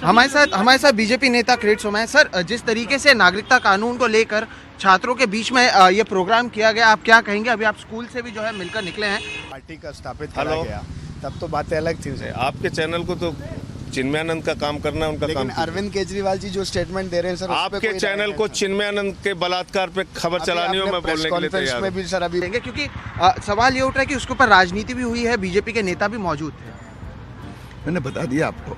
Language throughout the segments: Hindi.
हमारे साथ बीजेपी नेता क्रेडिट सोमा है। सर, जिस तरीके से नागरिकता कानून को लेकर छात्रों के बीच में ये प्रोग्राम किया गया, आप क्या कहेंगे? अभी आप स्कूल से भी जो है मिलकर निकले हैं। पार्टी का स्थापित करा गया, तब तो बातें अलग थी। आपके चैनल को तो चिन्मयानंद का काम करना है, उनका काम। अरविंद केजरीवाल जी जो स्टेटमेंट दे रहे हैं सर, आपके चैनल को चिन्मयानंद के बलात्कार पे खबर चलानी हो, मैं बोलने के लिए तैयार में भी सर अभी देंगे, क्योंकि सवाल ये उठ रहा है कि उसके ऊपर राजनीति भी हुई है, बीजेपी के नेता भी मौजूद थे। मैंने बता दिया आपको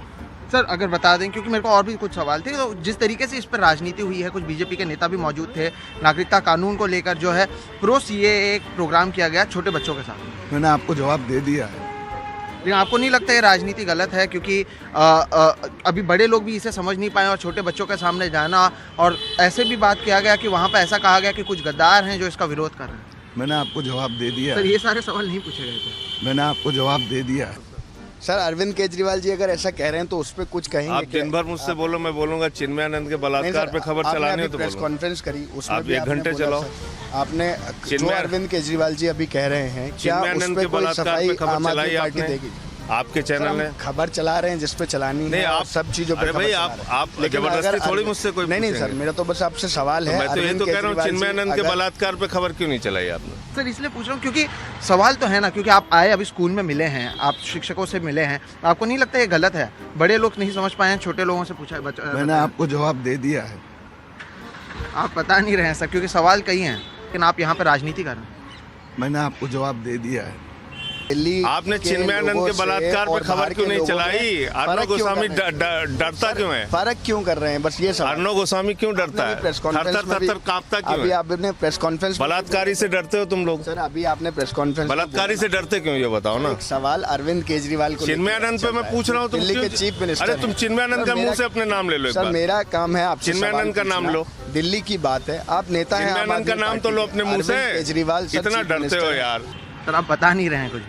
सर, अगर बता दें, क्योंकि मेरे को और भी कुछ सवाल थे। तो जिस तरीके से इस पर राजनीति हुई है, कुछ बीजेपी के नेता भी मौजूद थे, नागरिकता कानून को लेकर जो है प्रो सीए एक प्रोग्राम किया गया छोटे बच्चों के साथ। मैंने आपको जवाब दे दिया है। लेकिन आपको नहीं लगता ये राजनीति गलत है? क्योंकि अभी बड़े लोग भी इसे समझ नहीं पाए और छोटे बच्चों के सामने जाना, और ऐसे भी बात किया गया कि वहाँ पर ऐसा कहा गया कि कुछ गद्दार हैं जो इसका विरोध कर रहे हैं। मैंने आपको जवाब दे दिया। सर, ये सारे सवाल नहीं पूछे गए थे। मैंने आपको जवाब दे दिया है। सर, अरविंद केजरीवाल जी अगर ऐसा कह रहे हैं तो उस पर कुछ कहेंगे? आप दिन भर मुझसे बोलो, मैं बोलूंगा चिन्मयानंद के बलात्कार पे खबर चलानी हो तो प्रेस कॉन्फ्रेंस करी, उसमें आप भी 1 घंटे चलाओ। आपने जो अरविंद केजरीवाल जी अभी कह रहे हैं, क्या उस पे कोई सफाई आम आदमी पार्टी देगी? आपके चैनल ने खबर चला रहे हैं जिस पे चलानी है, आप सब चीजों पे। भाई आप जबरदस्ती थोड़ी मुझसे कोई नहीं सर, मेरा तो बस आपसे सवाल है। मैं तो ये तो कह रहा हूँ, चिन्मयानंद के बलात्कार पे खबर क्यों नहीं चलाई आपने? सर, इसलिए पूछ रहा हूँ क्योंकि सवाल तो है ना, क्योंकि आप आए अभी स्कूल में मिले हैं, आप शिक्षकों से मिले हैं, आपको नहीं लगता ये गलत है? बड़े लोग नहीं समझ पाए हैं, छोटे लोगों से पूछा है। मैंने आपको जवाब दे दिया है। आप बता नहीं रहे हैं सर, क्योंकि सवाल कई हैं, लेकिन आप यहाँ पर राजनीति कर रहे हैं। मैंने आपको जवाब दे दिया है। आपने चिन्मयानंद के बलात्कार पे खबर क्यों नहीं चलाई? अर्णव गोस्वामी डरता क्यों है? फर्क क्यों कर रहे हैं, बस ये सवाल। अर्णव गोस्वामी क्यों डरता है? थर कांपता क्यों है? अभी आपने प्रेस कॉन्फ्रेंस, बलात्कारी से डरते हो तुम लोग? सर, अभी आपने प्रेस कॉन्फ्रेंस, बलात्कारी से डरते क्यों, ये बताओ ना। सवाल अरविंद केजरीवाल को, चिन्मयानंद पे मैं पूछ रहा हूँ, दिल्ली के चीफ मिनिस्टर। अरे तुम चिन्मयानंद का मुंह से अपने नाम ले लो। सर, मेरा काम है आपसे चिन्मयानंद का नाम लो। दिल्ली की बात है, आप नेता हैं, चिन्मयानंद का नाम तो लो अपने मुंह से। केजरीवाल कितना डरते हो यार? सर, आप बता नहीं रहे हैं कुछ।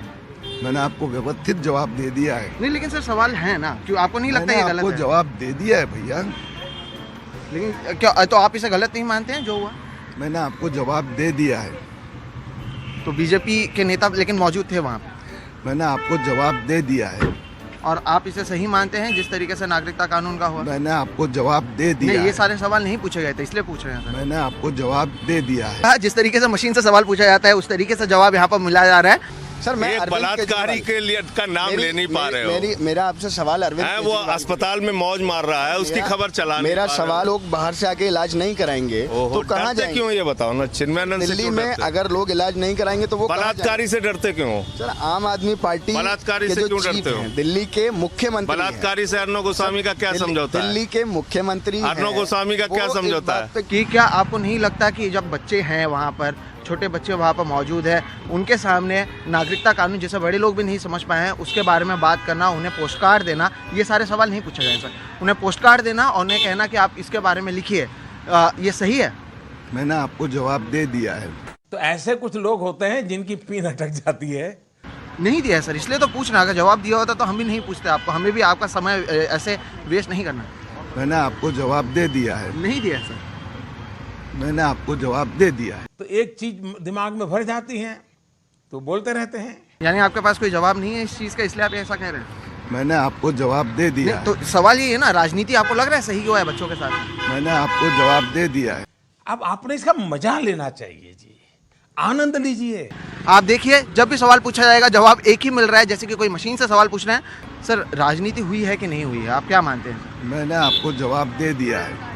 मैंने आपको व्यवस्थित जवाब दे दिया है। नहीं, लेकिन सर सवाल है ना, क्यों आपको नहीं लगता ये गलत है? आपको जवाब दे दिया है भैया। लेकिन क्या तो आप इसे गलत नहीं मानते हैं जो हुआ? मैंने आपको जवाब दे दिया है। तो बीजेपी के नेता लेकिन मौजूद थे वहाँ पे। मैंने आपको जवाब दे दिया है। और आप इसे सही मानते हैं जिस तरीके से नागरिकता कानून का हुआ? मैंने आपको जवाब दे दिया। नहीं, ये सारे सवाल नहीं पूछे गए थे, इसलिए पूछ रहे हैं सर। मैंने आपको जवाब दे दिया है। जिस तरीके से मशीन से सवाल पूछा जाता है, उस तरीके से जवाब यहाँ पर मिला जा रहा है। सर, मैं बलात्कारी के लिए का नाम ले नहीं पा रहे हो। मेरा आपसे सवाल अरविंद है, वो अस्पताल में मौज मार रहा है, उसकी खबर चला। मेरा सवाल, लोग बाहर से आके इलाज नहीं कराएंगे तो कहाँ जाएंगे? क्यों, ये बताओ ना। चिन्मयानंद दिल्ली में अगर लोग इलाज नहीं कराएंगे तो वो बलात्कारी से डरते क्यों? सर, आम आदमी पार्टी बलात्कारी से क्यों डरते हो? दिल्ली के मुख्यमंत्री। बलात्कारी से अर्णव गोस्वामी का क्या समझौता है? दिल्ली के मुख्यमंत्री अर्णव गोस्वामी का क्या समझौता है? कि क्या आपको नहीं लगता कि जब बच्चे हैं वहाँ पर, छोटे बच्चे वहाँ पर मौजूद है, उनके सामने नागरिकता कानून जिसे बड़े लोग भी नहीं समझ पाए हैं उसके बारे में बात करना, उन्हें पोस्ट कार्ड देना, ये सारे सवाल नहीं पूछे गए सर? उन्हें पोस्ट कार्ड देना और उन्हें कहना कि आप इसके बारे में लिखिए, ये सही है? मैंने आपको जवाब दे दिया है। तो ऐसे कुछ लोग होते हैं जिनकी पीन अटक जाती है। नहीं दिया है सर, इसलिए तो पूछ रहा। अगर जवाब दिया होता तो हम भी नहीं पूछते आपको, हमें भी आपका समय ऐसे वेस्ट नहीं करना। मैंने आपको जवाब दे दिया है। नहीं दिया सर, मैंने आपको जवाब दे दिया है। तो एक चीज दिमाग में भर जाती है तो बोलते रहते हैं। यानी आपके पास कोई जवाब नहीं है इस चीज़ का, इसलिए आप ऐसा कह रहे हैं? मैंने आपको जवाब दे दिया है। तो सवाल ये है ना, राजनीति आपको लग रहा है सही हुआ है बच्चों के साथ? मैंने आपको जवाब दे दिया है। अब आपने इसका मजा लेना चाहिए जी, आनंद लीजिए। आप देखिए, जब भी सवाल पूछा जाएगा जवाब एक ही मिल रहा है, जैसे कि कोई मशीन से सवाल पूछ रहे हैं। सर, राजनीति हुई है कि नहीं हुई है, आप क्या मानते हैं? मैंने आपको जवाब दे दिया है।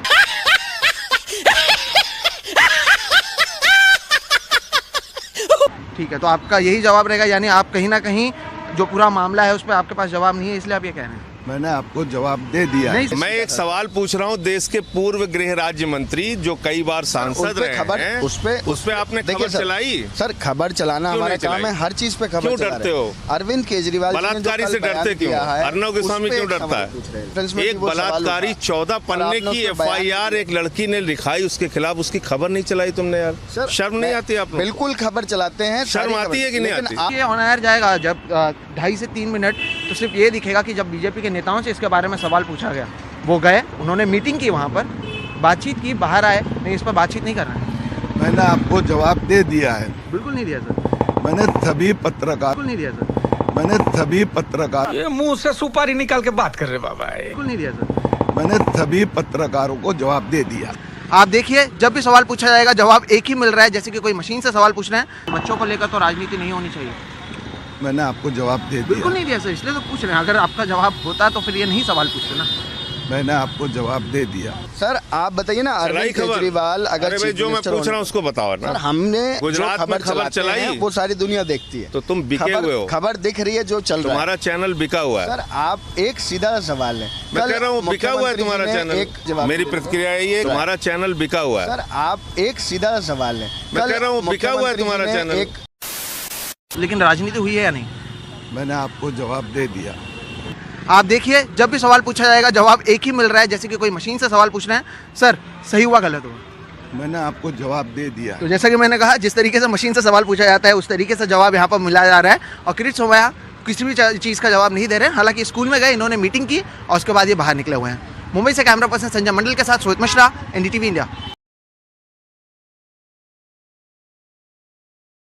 ठीक है, तो आपका यही जवाब रहेगा, यानी आप कहीं ना कहीं जो पूरा मामला है उस पर आपके पास जवाब नहीं है, इसलिए आप ये कह रहे हैं? मैंने आपको जवाब दे दिया है। मैं एक सवाल पूछ रहा हूँ, देश के पूर्व गृह राज्य मंत्री जो कई बार सांसद रहे हैं, उस पे आपने खबर चलाई? सर, खबर चलाना हमारा काम है, हर चीज पे खबर। क्यों डरते हो? अरविंद केजरीवाल बलात्कारी से डरते क्यों? अर्णव गोस्वामी क्यों डरता है? एक बलात्कारी 14 पन्ने की FIR एक लड़की ने लिखाई, उसके खिलाफ उसकी खबर नहीं चलाई तुमने यार? शर्म नहीं आती आपको? बिल्कुल खबर चलाते हैं। शर्म आती है कि नहीं आती? ये ऑन एयर जाएगा जब 2.5 से 3 मिनट, तो सिर्फ ये दिखेगा कि जब बीजेपी के नेताओं से इसके बारे में सवाल पूछा गया, वो गए, उन्होंने मीटिंग की, वहाँ पर बातचीत की, बाहर आए, नहीं इस पर बातचीत नहीं कर रहे हैं। मैंने आपको जवाब दे दिया है। बिल्कुल नहीं दिया सर। मैंने सभी पत्रकार बिल्कुल नहीं दिया सर। मैंने सभी पत्रकार ये मुंह से सुपारी निकाल के बात कर रहे बाबा। बिल्कुल नहीं दिया सर। मैंने सभी पत्रकारों को जवाब दे दिया। आप देखिए जब भी सवाल पूछा जाएगा जवाब एक ही मिल रहा है, जैसे कि कोई मशीन से सवाल पूछ रहे हैं। बच्चों को लेकर तो राजनीति नहीं होनी चाहिए। मैंने आपको जवाब दे दिया। बिल्कुल नहीं दिया सर, इसलिए तो पूछ रहे हैं। अगर आपका जवाब होता तो फिर ये नहीं सवाल पूछते ना। मैंने आपको जवाब दे दिया। सर आप बताइए ना, अरविंद केजरीवाल अगर जो मैं पूछ रहा हूँ उसको बताओ ना। सर हमने गुजरात में खबर चलाई वो सारी दुनिया देखती है। तो तुम बिके हुए हो। खबर दिख रही है जो चल रहा है। तुम्हारा चैनल बिका हुआ है। सर आप एक सीधा सवाल है। मैं कह रहा हूँ बिका हुआ है तुम्हारा चैनल। मेरी प्रतिक्रिया ये, तुम्हारा चैनल बिका हुआ है। सर आप एक सीधा सवाल है। मैं कह रहा हूँ बिका हुआ है तुम्हारा चैनल। लेकिन राजनीति हुई है या नहीं? मैंने आपको जवाब दे दिया। आप देखिए जब भी सवाल पूछा जाएगा जवाब एक ही मिल रहा है, जैसे कि कोई मशीन से सवाल पूछ रहे हैं। सर सही हुआ गलत हुआ? मैंने आपको जवाब दे दिया। तो जैसा कि मैंने कहा, जिस तरीके से मशीन से सवाल पूछा जाता है उस तरीके से जवाब यहाँ पर मिला जा रहा है। और क्रिट सोमैया किसी भी चीज़ का जवाब नहीं दे रहे हैं। हालांकि स्कूल में गए, इन्होंने मीटिंग की और उसके बाद ये बाहर निकले हुए हैं। मुंबई से कैमरा पर्सन संजय मंडल के साथ सोहित मिश्रा, NDTV इंडिया।